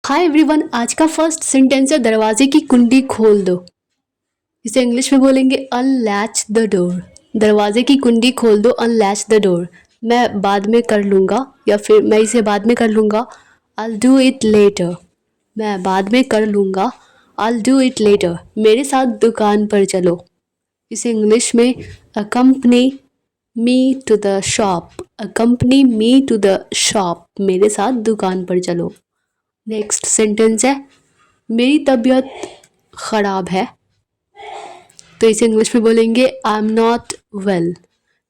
Hi everyone. आज का first sentence है दरवाजे की कुंडी खोल दो। इसे इंग्लिश में बोलेंगे अनलैच द डोर। दरवाजे की कुंडी खोल दो, अनलैच द डोर। मैं बाद में कर लूँगा या फिर मैं इसे बाद में कर लूँगा, I'll do it later। मैं बाद में कर लूँगा, I'll do it later। मेरे साथ दुकान पर चलो। इसे इंग्लिश में accompany me to the shop। accompany me to the shop। मेरे साथ दुकान पर चलो। नेक्स्ट सेंटेंस है मेरी तबीयत ख़राब है, तो इसे इंग्लिश में बोलेंगे आई एम नॉट वेल।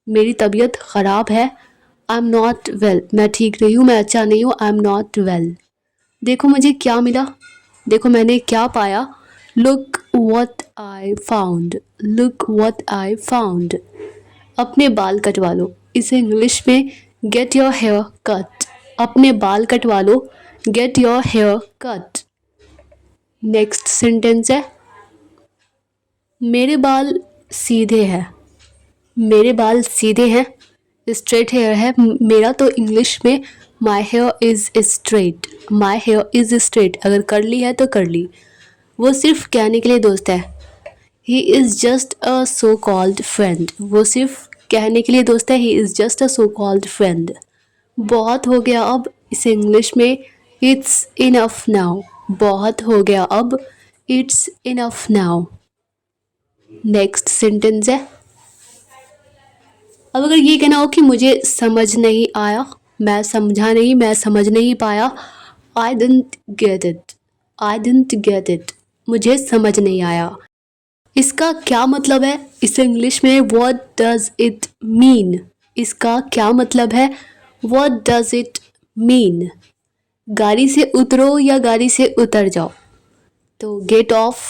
मेरी तबीयत ख़राब है, आई एम नॉट वेल। मैं ठीक नहीं हूँ, मैं अच्छा नहीं हूँ, आई एम नॉट वेल। देखो मुझे क्या मिला, देखो मैंने क्या पाया। Look what I found. Look what I found. अपने बाल कटवा लो। इसे इंग्लिश में गेट योर हेयर कट। अपने बाल कटवा लो, get your hair cut. Next sentence है मेरे बाल सीधे हैं। मेरे बाल सीधे हैं, स्ट्रेट हेयर है मेरा, तो इंग्लिश में my here is straight. My here is straight. अगर करली है तो करली। वो सिर्फ कहने के लिए दोस्त है। He is just a so called friend. वो सिर्फ कहने के लिए दोस्त है। He is just a so called friend. बहुत हो गया अब। इसे इंग्लिश में इट्स इनफ नाउ। बहुत हो गया अब, it's enough now. Next sentence है अब अगर ये कहना हो कि मुझे समझ नहीं आया, मैं समझा नहीं, मैं समझ नहीं पाया, I didn't get it. I didn't get it. मुझे समझ नहीं आया। इसका क्या मतलब है? इसे इंग्लिश में व्हाट डज इट मीन। इसका क्या मतलब है? What does it mean. गाड़ी से उतरो या गाड़ी से उतर जाओ, तो गेट ऑफ।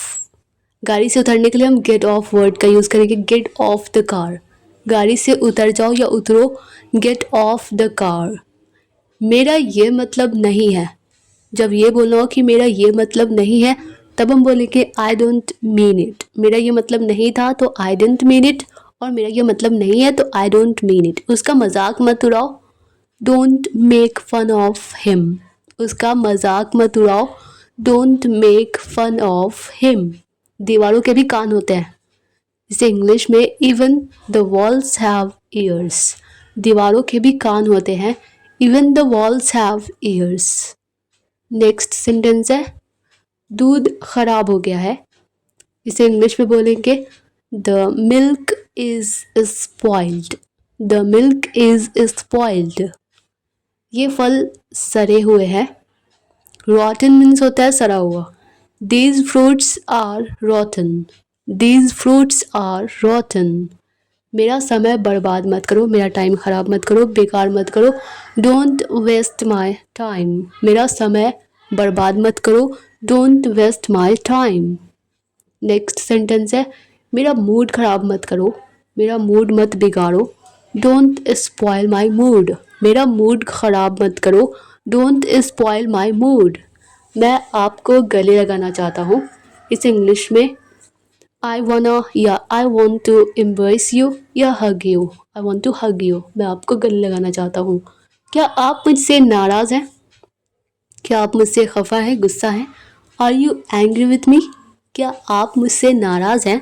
गाड़ी से उतरने के लिए हम गेट ऑफ वर्ड का यूज़ करेंगे, गेट ऑफ द कार। गाड़ी से उतर जाओ या उतरो, गेट ऑफ द कार। मेरा ये मतलब नहीं है। जब ये बोलना हो कि मेरा ये मतलब नहीं है, तब हम बोलेंगे आई डोंट मीन इट। मेरा ये मतलब नहीं था तो आई डेंट मीन इट, और मेरा ये मतलब नहीं है तो आई डोंट मीन इट। उसका मजाक मत उड़ाओ, don't make fun of him. उसका मजाक मत उड़ाओ, don't make fun of him. दीवारों के भी कान होते हैं। इसे इंग्लिश में even the walls have ears. दीवारों के भी कान होते हैं, even the walls have ears. Next sentence है दूध खराब हो गया है। इसे इंग्लिश में बोलेंगे the milk is spoiled. The milk is spoiled. ये फल सड़े हुए हैं। रॉटन मीन्स होता है सड़ा हुआ। These fruits are rotten. These fruits are rotten. मेरा समय बर्बाद मत करो, मेरा टाइम ख़राब मत करो, बेकार मत करो। Don't waste my time. मेरा समय बर्बाद मत करो, don't waste my time. Next sentence है मेरा मूड ख़राब मत करो, मेरा मूड मत बिगाड़ो, डोंट स्पॉइल माई मूड। मेरा मूड ख़राब मत करो, डोंट स्पॉइल माई मूड। मैं आपको गले लगाना चाहता हूँ। इसे इंग्लिश में आई वाना या I want to embrace you या hug you. I want to hug you. मैं आपको गले लगाना चाहता हूँ। क्या आप मुझसे नाराज़ हैं? क्या आप मुझसे खफा हैं, गुस्सा हैं? Are you angry with me? क्या आप मुझसे नाराज़ हैं?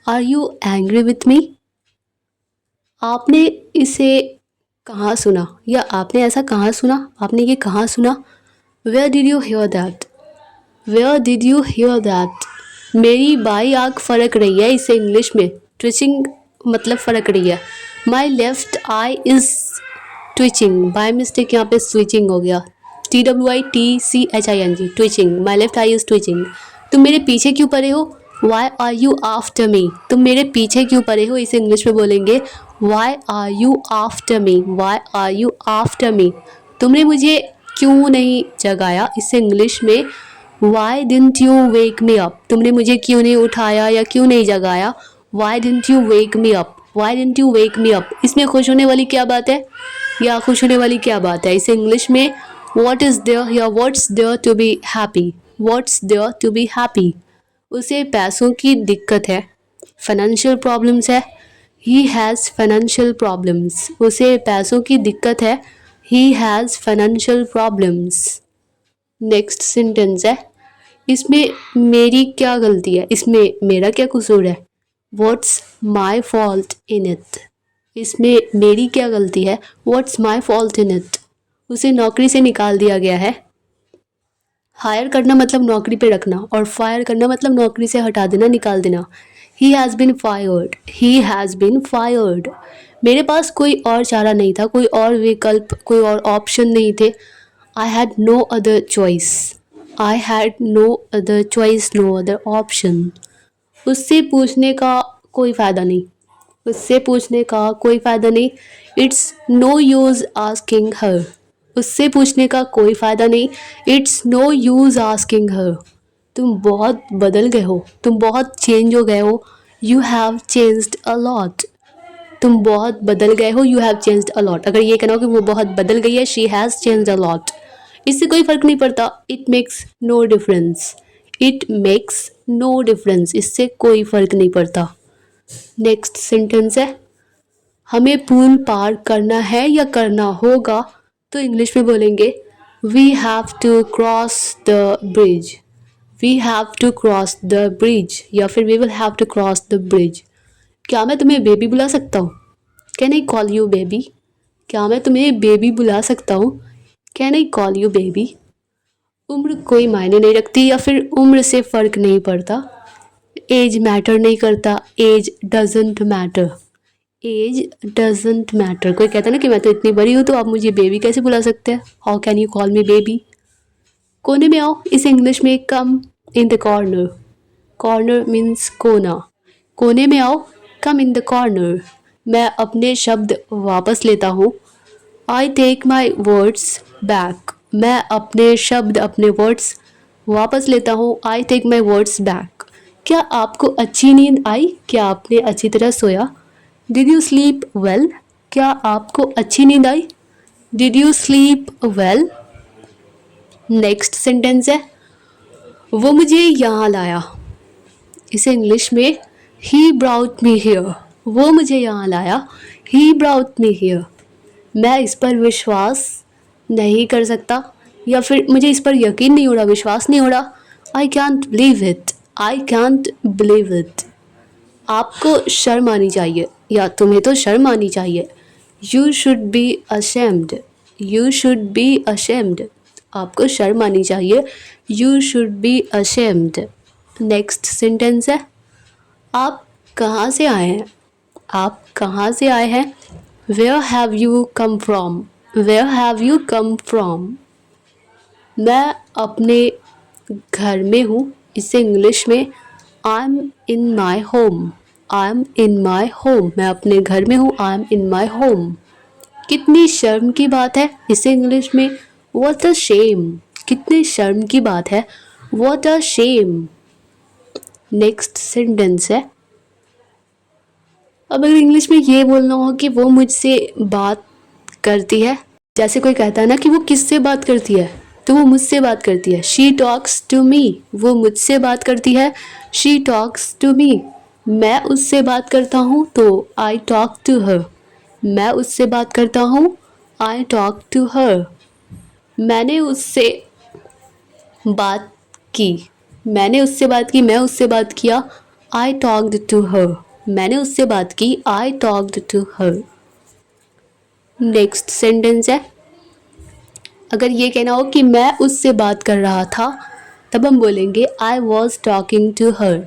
Are you angry with me? आपने इसे कहाँ सुना, या आपने ऐसा कहाँ सुना, आपने ये कहाँ सुना? Where did you hear that? Where did you hear that? मेरी बाई आँख फड़क रही है। इसे इंग्लिश में ट्विचिंग मतलब फड़क रही है। My left eye is twitching. By mistake यहाँ पे स्विचिंग हो गया। TWITCHING, twitching. My left eye is twitching. तुम मेरे पीछे क्यों पड़े हो? Why are you after me? तुम मेरे पीछे क्यों पड़े हो? इसे इंग्लिश में बोलेंगे why are you after me? Why are you after me? तुमने मुझे क्यों नहीं जगाया? इसे इंग्लिश में why didn't you wake me up? तुमने मुझे क्यों नहीं उठाया या क्यों नहीं जगाया? Why didn't you wake me up? Why didn't you wake me up? इसमें खुश होने वाली क्या बात है, या खुश होने वाली क्या बात है? इसे इंग्लिश में व्हाट इज़ देयर या what's there to be happy? What's there to be happy? उसे पैसों की दिक्कत है, फाइनेंशियल प्रॉब्लम्स है। He has financial problems. उसे पैसों की दिक्कत है, he has financial problems. Next sentence है, इसमें मेरी क्या गलती है, इसमें मेरा क्या कसूर है। What's my fault in it. इसमें मेरी क्या गलती है, what's my fault in it. उसे नौकरी से निकाल दिया गया है। हायर करना मतलब नौकरी पे रखना, और फायर करना मतलब नौकरी से हटा देना, निकाल देना। He has been fired, he has been fired. मेरे पास कोई और चारा नहीं था, कोई और विकल्प, कोई और ऑप्शन नहीं थे। I had no other choice, I had no other choice, no other option. उससे पूछने का कोई फ़ायदा नहीं, उससे पूछने का कोई फ़ायदा नहीं। It's no use asking her. उससे पूछने का कोई फ़ायदा नहीं। It's no use asking her. तुम बहुत बदल गए हो, तुम बहुत चेंज हो गए हो। You have changed a lot. तुम बहुत बदल गए हो, you have changed a lot. अगर ये कहना हो कि वो बहुत बदल गई है, she has changed a lot, इससे कोई फ़र्क नहीं पड़ता। It makes no difference, it makes no difference, इससे कोई फ़र्क नहीं पड़ता। नेक्स्ट सेंटेंस है, हमें पुल पार करना है या करना होगा, तो इंग्लिश में बोलेंगे we have to cross the bridge. We have to cross the bridge, या फिर we will have to cross the bridge. क्या मैं तुम्हें बेबी बुला सकता हूँ, can I call you baby. क्या मैं तुम्हें बेबी बुला सकता हूँ, can I call you baby. उम्र कोई मायने नहीं रखती, या फिर उम्र से फ़र्क नहीं पड़ता। एज मैटर नहीं करता, age doesn't matter, age doesn't matter. कोई कहता है ना कि मैं तो इतनी बड़ी हूँ, तो आप मुझे बेबी कैसे बुला सकते हैं, how can you call me baby. कोने में आओ, इसे इंग्लिश में come in the corner. Corner means कोना। कोने में आओ, कम इन द कॉर्नर। मैं अपने शब्द वापस लेता हूँ, I take my words back. मैं अपने शब्द, अपने वर्ड्स वापस लेता हूँ, I take my words back. क्या आपको अच्छी नींद आई, क्या आपने अच्छी तरह सोया। Did you sleep well. क्या आपको अच्छी नींद आई, did you sleep well. Next sentence है, वो मुझे यहाँ लाया। इसे इंग्लिश में ही ब्राउट मी हियर। वो मुझे यहाँ लाया, ही ब्राउट मी हियर। मैं इस पर विश्वास नहीं कर सकता, या फिर मुझे इस पर यकीन नहीं हो रहा, विश्वास नहीं हो रहा। I can't believe it, I can't believe it. आपको शर्म आनी चाहिए, या तुम्हें तो शर्म आनी चाहिए। You should be ashamed, you should be ashamed. आपको शर्म आनी चाहिए, you should be ashamed. Next sentence है, आप कहाँ से आए हैं, आप कहाँ से आए हैं। Where have you come from, where have you come from. मैं अपने घर में हूँ, इसे इंग्लिश में I am in my home, I am in my home. मैं अपने घर में हूँ, I am in my home. कितनी शर्म की बात है, इसे इंग्लिश में व्हाट अ शेम। कितनी शर्म की बात है, what a shame. Next sentence है, अब अगर इंग्लिश में ये बोलना हो कि वो मुझसे बात करती है, जैसे कोई कहता है ना कि वो किससे बात करती है, तो वो मुझसे बात करती है। शी टॉक्स टू मी, वो मुझसे बात करती है, शी टॉक्स टू मी। मैं उससे बात करता हूँ, तो आई टॉक टू हर। मैं उससे बात करता हूँ, आई टॉक टू हर। मैंने उससे बात की, मैंने उससे बात की, मैं उससे बात किया, आई टॉक्ड टू हर। मैंने उससे बात की, I talked to her. Next sentence है, अगर ये कहना हो कि मैं उससे बात कर रहा था, तब हम बोलेंगे I was talking to her.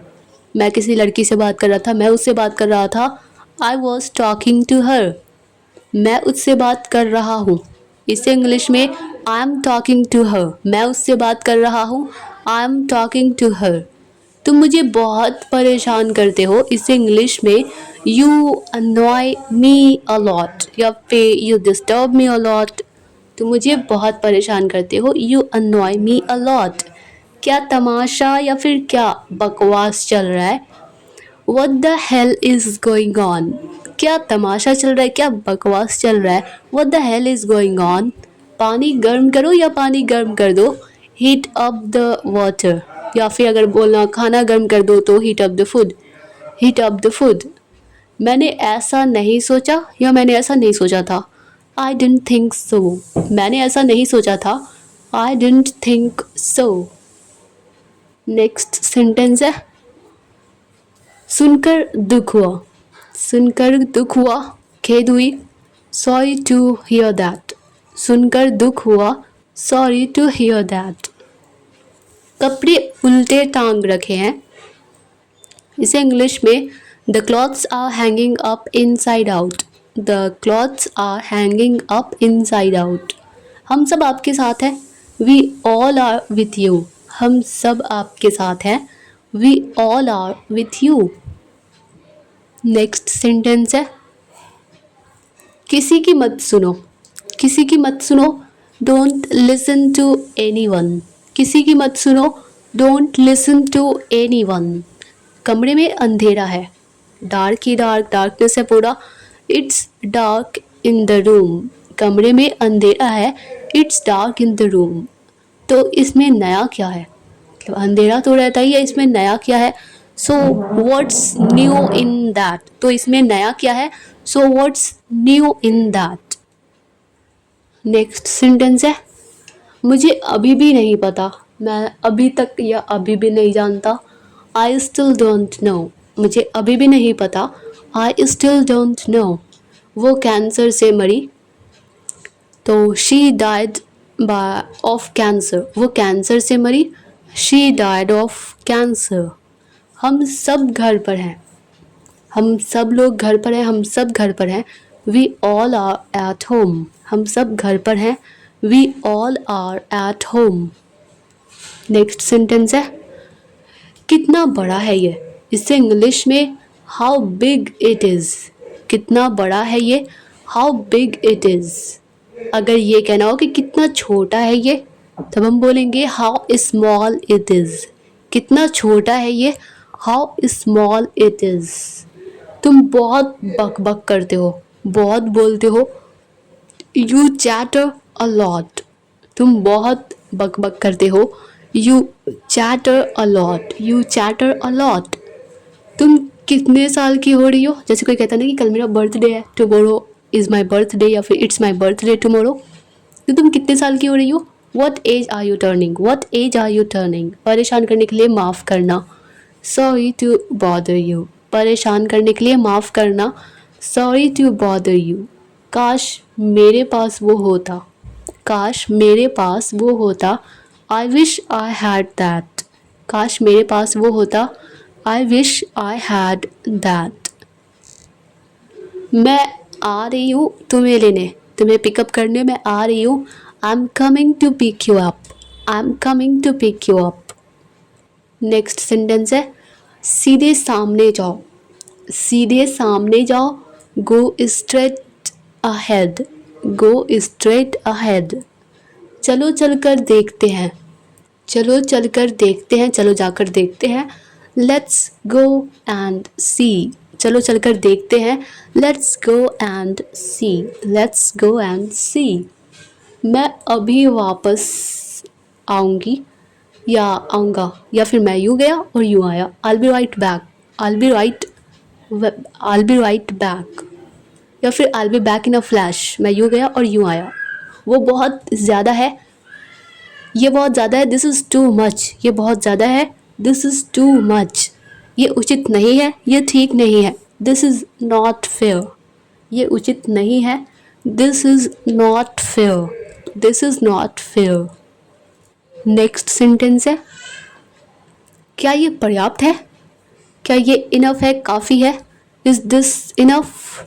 मैं किसी लड़की से बात कर रहा था, मैं उससे बात कर रहा था, I was talking to her. मैं उससे बात कर रहा हूँ, इसे इंग्लिश में I am talking to her. मैं उससे बात कर रहा हूँ, I am talking to her. तुम मुझे बहुत परेशान करते हो, इसे इंग्लिश में यू अनॉय मी अ लॉट, या फिर you disturb me a lot. तुम मुझे बहुत परेशान करते हो, यू अनॉय मी अ लॉट। क्या तमाशा या फिर क्या बकवास चल रहा है, What the hell is going on? क्या तमाशा चल रहा है, क्या बकवास चल रहा है, What the hell is going on? पानी गर्म करो या पानी गर्म कर दो, Heat up the water। या फिर अगर बोलना खाना गर्म कर दो, तो Heat up the food, Heat up the food। मैंने ऐसा नहीं सोचा, या मैंने ऐसा नहीं सोचा था, I didn't think so। मैंने ऐसा नहीं सोचा था, I didn't think so. Next sentence है सुनकर दुख हुआ, सुनकर दुख हुआ, खेद हुई, सॉरी टू हियर दैट, सुनकर दुख हुआ, सॉरी टू हियर दैट। कपड़े उल्टे टांग रखे हैं, इसे इंग्लिश में the clothes are hanging up inside out, the clothes are hanging up inside out. हम सब आपके साथ हैं, we all are with you, हम सब आपके साथ हैं, we all are with you. Next sentence है किसी की मत सुनो, किसी की मत सुनो, डोंट लिसन टू एनीवन, किसी की मत सुनो, डोंट लिसन टू एनीवन। कमरे में अंधेरा है, डार्क ही डार्क, डार्कनेस है पूरा, it's dark in the room, कमरे में अंधेरा है, it's dark in the room. तो इसमें नया क्या है, मतलब अंधेरा तो रहता ही है, इसमें नया क्या है, so what's new in that, तो इसमें नया क्या है, so what's new in that. Next sentence है मुझे अभी भी नहीं पता, मैं अभी तक या अभी भी नहीं जानता, आई स्टिल डोंट नो, मुझे अभी भी नहीं पता, आई स्टिल डोंट नो। वो कैंसर से मरी, तो शी डाइड ऑफ कैंसर, वो कैंसर से मरी, शी डाइड ऑफ कैंसर। हम सब घर पर हैं, हम सब लोग घर पर हैं, हम सब घर पर हैं, we all are at home, हम सब घर पर हैं, we all are at home. Next sentence है कितना बड़ा है ये, इससे इंग्लिश में हाउ बिग इट इज़, कितना बड़ा है ये, हाउ बिग इट इज़। अगर ये कहना हो कि कितना छोटा है ये, तब हम बोलेंगे हाउ स्मॉल इट इज़, कितना छोटा है ये, हाउ स्मॉल इट इज़। तुम बहुत बक बक करते हो, बहुत बोलते हो, यू चैटर अ लॉट, तुम बहुत बक बक करते हो, you chatter a lot, you chatter a lot. तुम कितने साल की हो रही हो, जैसे कोई कहता ना कि कल मेरा बर्थडे है, टुमारो इज़ माई बर्थडे, या फिर इट्स माई बर्थडे टुमारो, तो तुम कितने साल की हो रही हो, what age are you turning, what age are you turning. परेशान करने के लिए माफ़ करना, सॉरी टू बॉदर यू, परेशान करने के लिए माफ़ करना, सॉरी टू बॉदर यू। काश मेरे पास वो होता, काश मेरे पास वो होता, I wish I had that, काश मेरे पास वो होता, I wish I had that. मैं आ रही हूँ तुम्हें लेने, तुम्हें पिकअप करने मैं आ रही हूँ, I am coming to pick you up, I am coming to pick you up. Next sentence है सीधे सामने जाओ, सीधे सामने जाओ, go straight ahead, go straight ahead. चलो चलकर देखते हैं, चलो चलकर देखते हैं, चलो जाकर देखते हैं, लेट्स गो एंड सी, चलो चलकर देखते हैं, let's go and see, let's go and see. मैं अभी वापस आऊँगी या आऊँगा, या फिर मैं यूँ गया और यूँ आया, I'll be right back, I'll be right, I'll be right back, या फिर I'll be back in a flash, मैं यूँ गया और यूँ आया। वो बहुत ज़्यादा है, ये बहुत ज़्यादा है, दिस इज़ टू मच, ये बहुत ज़्यादा है, दिस इज़ टू मच। ये उचित नहीं है, ये ठीक नहीं है, दिस इज़ नॉट फेयर, ये उचित नहीं है, this is not fair, this is not fair. Next sentence है क्या ये पर्याप्त है, क्या ये इनफ है, काफ़ी है, इज़ दिस इनफ,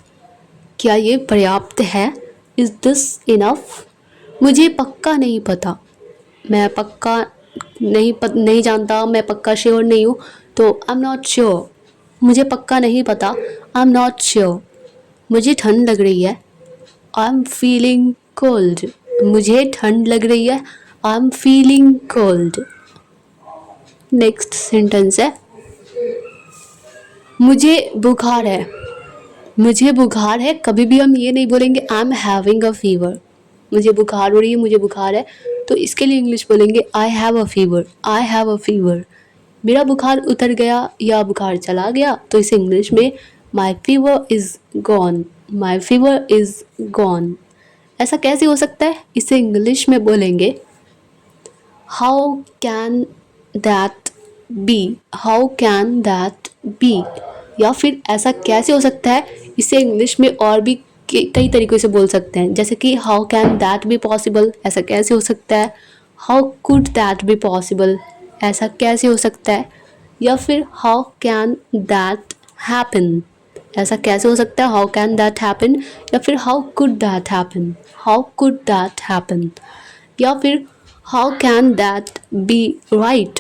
क्या ये पर्याप्त है, इज़ दिस इनफ। मुझे पक्का नहीं पता, मैं पक्का नहीं जानता, मैं पक्का श्योर नहीं हूँ, तो आई एम नॉट श्योर, मुझे पक्का नहीं पता, आई एम नॉट श्योर। मुझे ठंड लग रही है, आई एम फीलिंग कोल्ड, मुझे ठंड लग रही है, I am feeling cold. Next sentence है मुझे बुखार है, मुझे बुखार है, कभी भी हम ये नहीं बोलेंगे I am having a fever, मुझे बुखार हो रही है, मुझे बुखार है, तो इसके लिए इंग्लिश बोलेंगे I have a fever, I have a fever. मेरा बुखार उतर गया या बुखार चला गया, तो इसे इंग्लिश में my fever is gone, my fever is gone. ऐसा कैसे हो सकता है, इसे इंग्लिश में बोलेंगे how can that be, how can that be, या फिर ऐसा कैसे हो सकता है, इसे इंग्लिश में और भी कई तरीक़ों से बोल सकते हैं, जैसे कि how can that be possible, ऐसा कैसे हो सकता है, how could that be possible, ऐसा कैसे हो सकता है, या फिर हाउ कैन दैट हैपन, ऐसा कैसे हो सकता है, हाउ कैन दैट हैपन, या फिर how could that happen, how could that happen, या फिर how can that be right,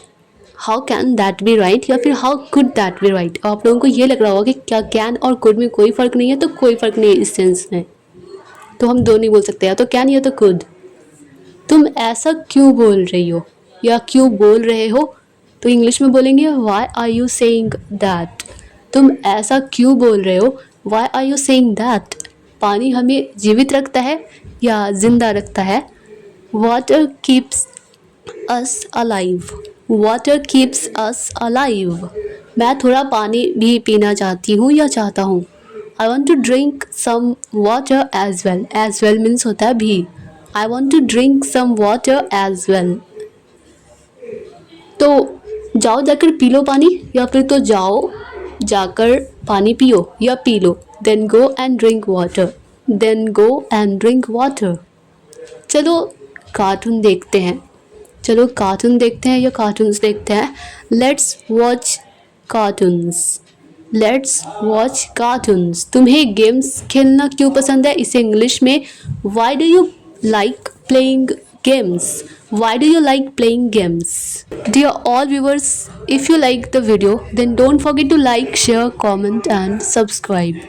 how can that be right, या फिर how could that be right. आप लोगों को ये लग रहा होगा कि क्या कैन और कुड में कोई फ़र्क नहीं है, तो कोई फ़र्क नहीं है इस सेंस में, तो हम दोनों ही बोल सकते हैं, या तो कैन या तो कुड। तुम ऐसा क्यों बोल रही हो या क्यों बोल रहे हो, तो इंग्लिश में बोलेंगे why are you saying that, तुम ऐसा क्यों बोल रहे हो, why are you saying that. पानी हमें जीवित रखता है या जिंदा रखता है, water keeps us alive, water keeps us alive. मैं थोड़ा पानी भी पीना चाहती हूँ या चाहता हूँ, I want to drink some water as well means होता है भी, I want to drink some water as well. तो जाओ जाकर पी लो पानी, या फिर तो जाओ जाकर पानी पियो या पी लो, then go and drink water, then go and drink water. चलो कार्टून देखते हैं, चलो कार्टून देखते हैं या कार्टून्स देखते हैं, let's watch cartoons, let's watch cartoons. तुम्हें गेम्स खेलना क्यों पसंद है, इसे इंग्लिश में why do you like playing games, why do you like playing games? Dear all viewers, if you like the video, then don't forget to like, share, comment and subscribe.